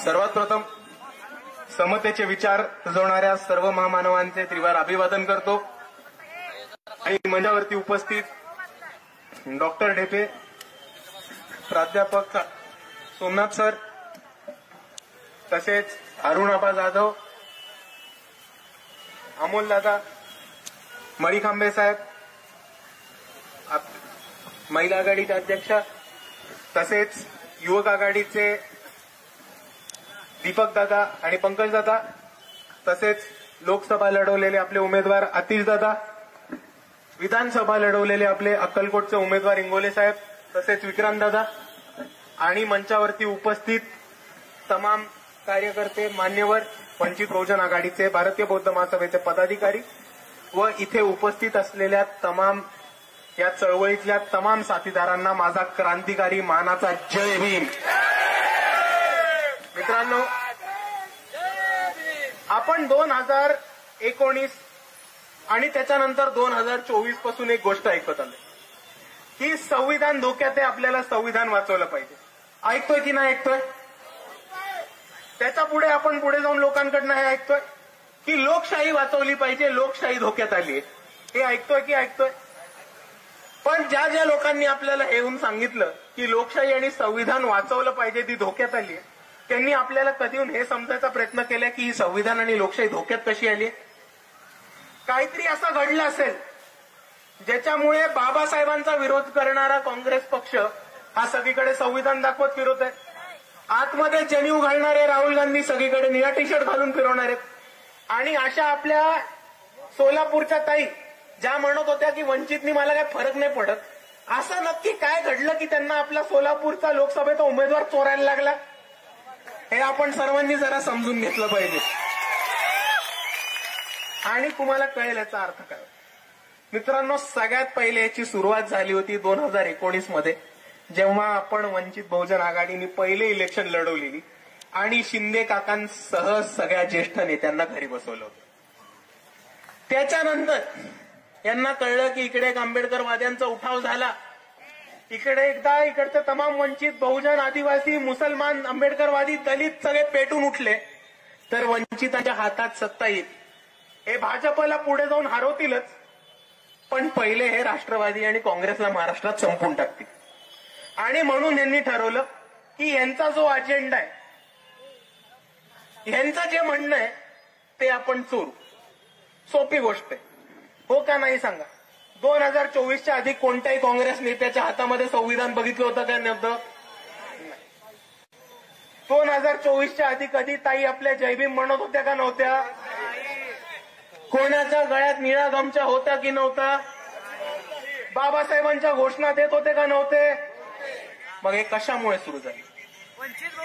सर्वात प्रथम समतेचे विचार रुजवणाऱ्या सर्व महामानवांचे त्रिवार अभिवादन करतो आणि मंचावरती उपस्थित डॉक्टर ढेपे, प्राध्यापक सोमनाथ सर, तसेच अरुणाबा जाधव, अमोल दादा, मणिखांबे साहेब, महिला आघाडीच्या अध्यक्षा, तसेच युवक आघाडीचे दीपक दादा आणि पंकज दादा, तसेच लोकसभा लढवलेले आपले उमेदवार आतिश दादा, विधानसभा लढवलेले आपले अक्कलकोटचे उमेदवार इंगोले साहेब, तसेच विक्रांत दादा आणि मंचावरती उपस्थित तमाम कार्यकर्ते, मान्यवर, वंचित बहुजन आघाडीचे, भारतीय बौद्ध महासभेचे पदाधिकारी व इथे उपस्थित असलेल्या तमाम या चळवळीतल्या तमाम साथीदारांना माझा क्रांतिकारी मानाचा जय भीम. मित्रांनो, आपण 2019 आणि त्याच्यानंतर 2024 पासून एक गोष्ट ऐकत आलोय की संविधान धोक्यात आहे, आपल्याला संविधान वाचवलं पाहिजे. ऐकतोय की नाही ऐकतोय? त्याच्या पुढे आपण पुढे जाऊन लोकांकडनं हे ऐकतोय की लोकशाही वाचवली पाहिजे, लोकशाही धोक्यात आली आहे. हे ऐकतोय की ऐकतोय? पण ज्या ज्या लोकांनी आपल्याला हे येऊन सांगितलं की लोकशाही आणि संविधान वाचवलं पाहिजे, ती धोक्यात आली आहे, त्यांनी आपल्याला कधीहून हे समजायचा प्रयत्न केला की ही संविधान आणि लोकशाही धोक्यात कशी आली? काहीतरी असं घडलं असेल ज्याच्यामुळे बाबासाहेबांचा विरोध करणारा काँग्रेस पक्ष हा सगळीकडे संविधान दाखवत फिरत आहे. आतमध्ये जनीव घालणारे राहुल गांधी सगळीकडे निळा टी शर्ट घालून फिरवणार आहेत. आणि अशा आपल्या सोलापूरच्या ताई ज्या म्हणत होत्या की वंचितनी मला काही फरक नाही पडत, असं नक्की काय घडलं की त्यांना आपला सोलापूरचा लोकसभेचा उमेदवार चोरायला लागला? हे आपण सर्वांनी जरा समजून घेतलं पाहिजे आणि तुम्हाला कळेल याचा अर्थ काय. मित्रांनो, सगळ्यात पहिले याची सुरुवात झाली होती 2019 मध्ये, जेव्हा आपण वंचित बहुजन आघाडीने पहिले इलेक्शन लढवलेली आणि शिंदे काकांसह सगळ्या ज्येष्ठ नेत्यांना घरी बसवलं होतं. त्याच्यानंतर यांना कळलं की इकडे एक आंबेडकरवाद्यांचा उठाव झाला, इकडचे तमाम वंचित बहुजन, आदिवासी, मुसलमान, आंबेडकरवादी, दलित सगळे पेटून उठले, तर वंचितांच्या हातात सत्ता येईल. हे भाजपला पुढे जाऊन हरवतीलच, पण पहिले हे राष्ट्रवादी आणि काँग्रेसला महाराष्ट्रात संपून टाकतील. आणि म्हणून यांनी ठरवलं की यांचा जो अजेंडा आहे, यांचं जे म्हणणं आहे ते आपण चोरू. सोपी गोष्ट आहे, हो का नाही सांगा? 2024च्या आधी कोणत्याही काँग्रेस नेत्याच्या हातामध्ये संविधान बघितलं होतं का? नव्हतं. 2024च्या आधी कधी ताई आपल्या जयभीम म्हणत होत्या का? नव्हत्या. कोणाच्या गळ्यात निळा गमछा होता की नव्हता? बाबासाहेबांच्या घोषणा देत होते का? नव्हते. मग हे कशामुळे सुरू झाले?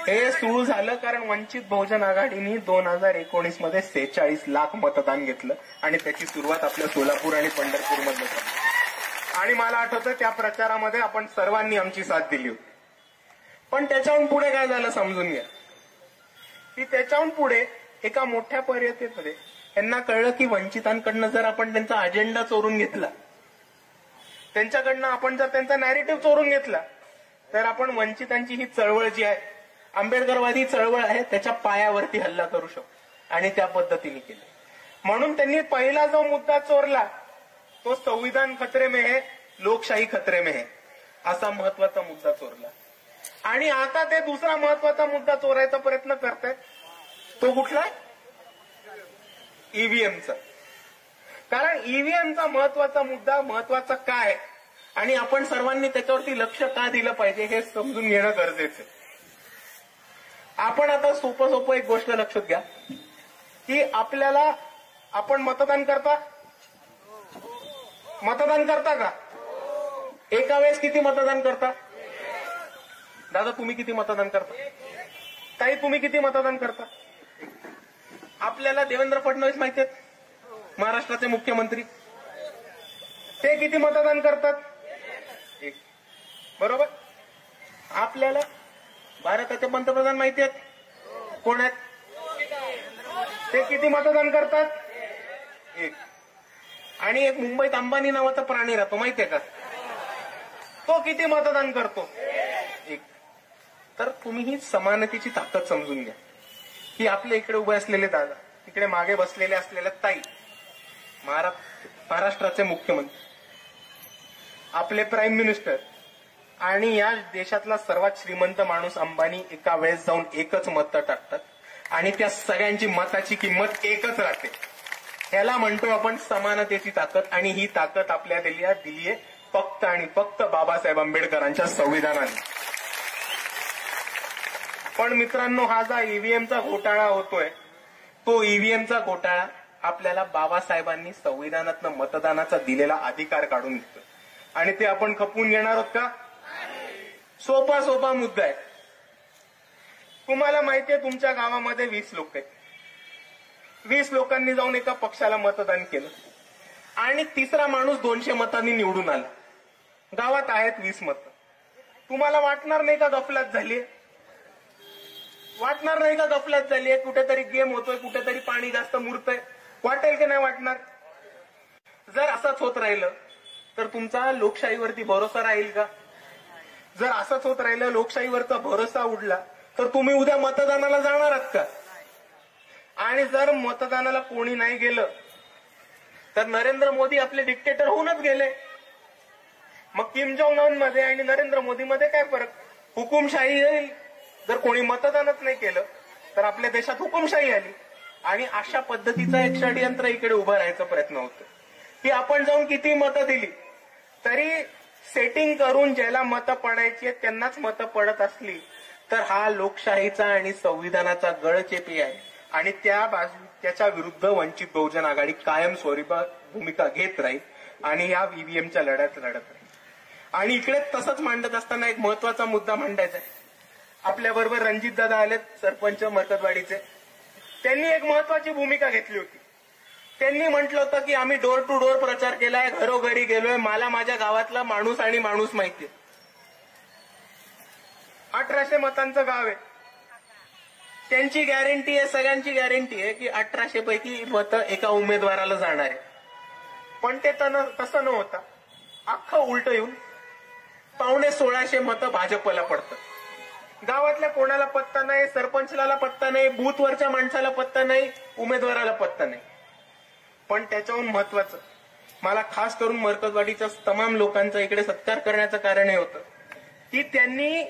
हे सुरू झालं कारण वंचित बहुजन आघाडीने 2019 मध्ये 46 लाख मतदान घेतलं आणि त्याची सुरुवात आपल्या सोलापूर आणि पंढरपूरमध्ये झाली. आणि मला आठवतं त्या प्रचारामध्ये आपण सर्वांनी आमची साथ दिली होती. पण त्याच्याहून पुढे काय झालं समजून घ्या. की त्याच्याहून पुढे एका मोठ्या परिस्थितीमध्ये यांना कळलं की वंचितांकडनं जर आपण त्यांचा अजेंडा चोरून घेतला, त्यांच्याकडनं आपण जर त्यांचा नॅरेटिव्ह चोरून घेतला, तर आपण वंचितांची ही चळवळ जी आहे, आंबेडकरवादी चळवळ आहे, त्याच्या पायावरती हल्ला करू शकतो. आणि त्या पद्धतीने केलं. म्हणून त्यांनी पहिला जो मुद्दा चोरला तो संविधान खतरे में है, लोकशाही खतरे में है, असा महत्वाचा मुद्दा चोरला. आणि आता ते दुसरा महत्वाचा मुद्दा चोरायचा प्रयत्न करतायत. तो कुठला? ईव्हीएमचा. कारण ईव्हीएमचा महत्वाचा मुद्दा महत्वाचा काय आणि आपण सर्वांनी त्याच्यावरती लक्ष का दिलं पाहिजे हे समजून घेणं गरजेचं आहे. आपण आता सोपं एक गोष्ट लक्षात घ्या की आपल्याला, आपण मतदान करता का? एका वेळेस किती मतदान करता? दादा तुम्ही किती मतदान करता? ताई तुम्ही किती मतदान करता? आपल्याला देवेंद्र फडणवीस माहिती आहेत, महाराष्ट्राचे मुख्यमंत्री, ते किती मतदान करतात? एक. बरोबर. आपल्याला भारताचे पंतप्रधान माहिती आहेत, कोण आहेत? ते किती मतदान करतात? एक. आणि एक मुंबईत अंबानी नावाचा प्राणी राहतो, माहितीये का? तो किती मतदान करतो? एक. तर तुम्ही ही समानतेची ताकद समजून घ्या की आपल्या इकडे उभे असलेले दादा, इकडे मागे बसलेले असलेल्या ताई, महाराष्ट्राचे मुख्यमंत्री, आपले प्राईम मिनिस्टर आणि या देशातला सर्वात श्रीमंत माणूस अंबानी एका वेळेस जाऊन एकच मत टाकतात आणि त्या सगळ्यांची मताची किंमत एकच राहते. ह्याला म्हणतो आपण समानतेची ताकद. आणि ही ताकद आपल्या दिली आहे फक्त आणि फक्त बाबासाहेब आंबेडकरांच्या संविधानाने. पण मित्रांनो, हा जो ईव्हीएमचा घोटाळा होतोय, तो ईव्हीएमचा घोटाळा आपल्याला बाबासाहेबांनी संविधानातनं मतदानाचा दिलेला अधिकार काढून घेतोय आणि ते आपण खपवून घेणार आहोत का? सोपा मुद्दा आहे. तुम्हाला माहितीये तुमच्या गावामध्ये 20 लोक आहेत. 20 लोकांनी जाऊन एका पक्षाला मतदान केलं आणि तिसरा माणूस 200 मतांनी निवडून आला. गावात आहेत 20 मतं. तुम्हाला वाटणार नाही का गफलत झालीये? वाटणार नाही का गफलत झालीये? कुठेतरी गेम होतोय, कुठेतरी पाणी जास्त मुरतंय. वाटेल की नाही वाटणार? जर असंच होत राहिलं तर तुमचा लोकशाहीवरती भरोसा राहील का? जर असंच होत राहिलं, लोकशाहीवरचा भरोसा उडला, तर तुम्ही उद्या मतदानाला जाणार आहात का? आणि जर मतदानाला कोणी नाही गेलं तर नरेंद्र मोदी आपले डिक्टेटर होऊनच गेले. मग किम जोंग उन मध्ये आणि नरेंद्र मोदी मध्ये काय फरक? हुकुमशाही येईल. जर कोणी मतदानच नाही केलं तर आपल्या देशात हुकुमशाही आली. आणि अशा पद्धतीचा एक षडयंत्र इकडे उभं राहायचा प्रयत्न होतो की आपण जाऊन किती मतं दिली तरी सेटिंग करून ज्याला मतं पडायची त्यांनाच मतं पडत असली तर हा लोकशाहीचा आणि संविधानाचा गळचेपी आहे. आणि त्याच्या विरुद्ध वंचित बहुजन आघाडी कायमस्वरूपी भूमिका घेत राहील आणि या ईव्हीएमच्या लढ्यात लढत राहील. आणि इकडे तसंच मांडत असताना एक महत्वाचा मुद्दा मांडायचा आहे. आपल्याबरोबर रणजितदादा आलेत, सरपंच मरकतवाडीचे. त्यांनी एक महत्वाची भूमिका घेतली होती. त्यांनी म्हटलं होतं की आम्ही डोर टू डोर प्रचार केलाय, घरोघरी गेलोय, मला माझ्या गावातला माणूस आणि माणूस माहितीये. 1800 मतांचं गाव आहे. त्यांची गॅरंटी आहे, सगळ्यांची गॅरंटी आहे की 1800 पैकी मतं एका उमेदवाराला जाणार आहे. पण ते तसं न होता अख्खं उलट येऊन 1500 मतं भाजपला पडतात. गावातल्या कोणाला पत्ता नाही, सरपंचला पत्ता नाही, बूथवरच्या माणसाला पत्ता नाही, उमेदवाराला पत्ता नाही. पण त्याच्याहून महत्वाचं, मला खास करून मरकतवाडीच्या तमाम लोकांचा इकडे सत्कार करण्याचं कारण हे होतं की त्यांनी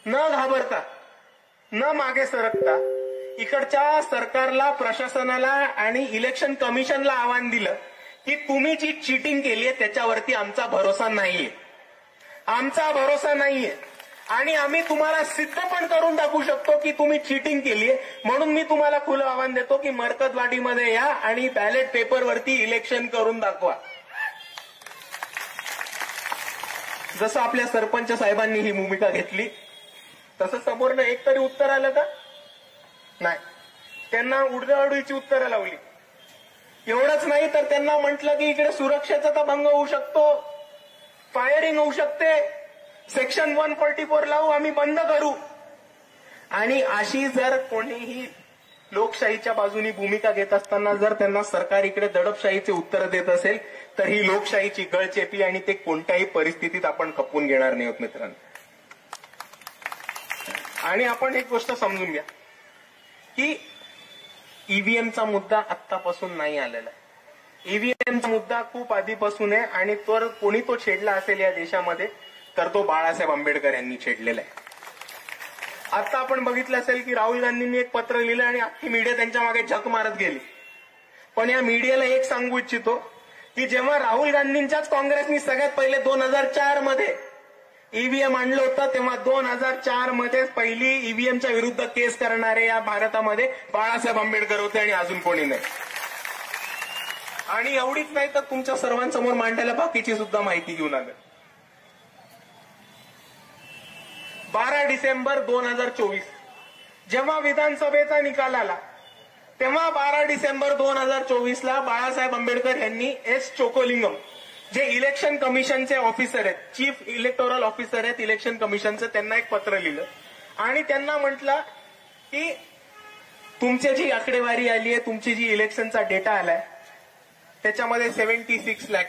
न घाबरता न मागे सरकता इकडच्या सरकारला, प्रशासनाला आणि इलेक्शन कमिशनला आव्हान दिलं की तुम्ही जी चीटिंग केलीये त्याच्यावरती आमचा भरोसा नाहीये, आमचा भरोसा नाहीये आणि आम्ही तुम्हाला सिद्ध पण करून दाखवू शकतो की तुम्ही चीटिंग केलीये. म्हणून मी तुम्हाला खुलं आव्हान देतो की मरकतवाडीमध्ये या आणि बॅलेट पेपरवरती इलेक्शन करून दाखवा. जसं आपल्या सरपंच साहेबांनी ही भूमिका घेतली तसं समोरनं एक तरी उत्तर आलं का? नाही. त्यांना उडवाउडवीची उत्तरं लावली. एवढंच नाही तर त्यांना म्हटलं की इकडे सुरक्षेचा भंग होऊ शकतो, फायरिंग होऊ शकते, सेक्शन 144 लावू, आम्ही बंद करू. आणि अशी जर कोणीही लोकशाहीच्या बाजूनी भूमिका घेत असताना जर त्यांना सरकार इकडे दडपशाहीचे उत्तर देत असेल तर ही लोकशाहीची गळचेपी आणि ते कोणत्याही परिस्थितीत आपण खपवून घेणार नाही आहोत मित्रांनो. आणि आपण एक गोष्ट समजून घ्या की ईव्हीएमचा मुद्दा आत्तापासून नाही आलेला आहे. ईव्हीएमचा मुद्दा खूप आधीपासून आहे आणि कोणी तो छेडला असेल या देशामध्ये तर तो बाळासाहेब आंबेडकर यांनी छेडलेला आहे. आता आपण बघितलं असेल की राहुल गांधींनी एक पत्र लिहिलं आणि अख्खी मीडिया त्यांच्या मागे झक मारत गेली. पण या मीडियाला एक सांगू इच्छितो की जेव्हा राहुल गांधींच्याच काँग्रेसनी सगळ्यात पहिले 2004 मध्ये ईव्हीएम आणलं होतं तेव्हा 2004 मध्ये पहिली ईव्हीएमच्या विरुद्ध केस करणारे या भारतामध्ये बाळासाहेब आंबेडकर होते आणि अजून कोणी नाही. आणि एवढीच नाही तर तुमच्या सर्वांसमोर मांडायला बाकीची सुद्धा माहिती घेऊन आलं. 12 डिसेंबर 2024 जेव्हा विधानसभेचा निकाल आला तेव्हा 12 डिसेंबर 2024 ला बाळासाहेब आंबेडकर यांनी एस चोकोलिंगम जे इलेक्शन कमिशनचे ऑफिसर आहेत, चीफ इलेक्टोरल ऑफिसर आहेत इलेक्शन कमिशनचं, त्यांना एक पत्र लिहिलं आणि त्यांना म्हटलं की तुमची जी आकडेवारी आली आहे, तुमची जी इलेक्शनचा डेटा आलाय त्याच्यामध्ये 76 लाख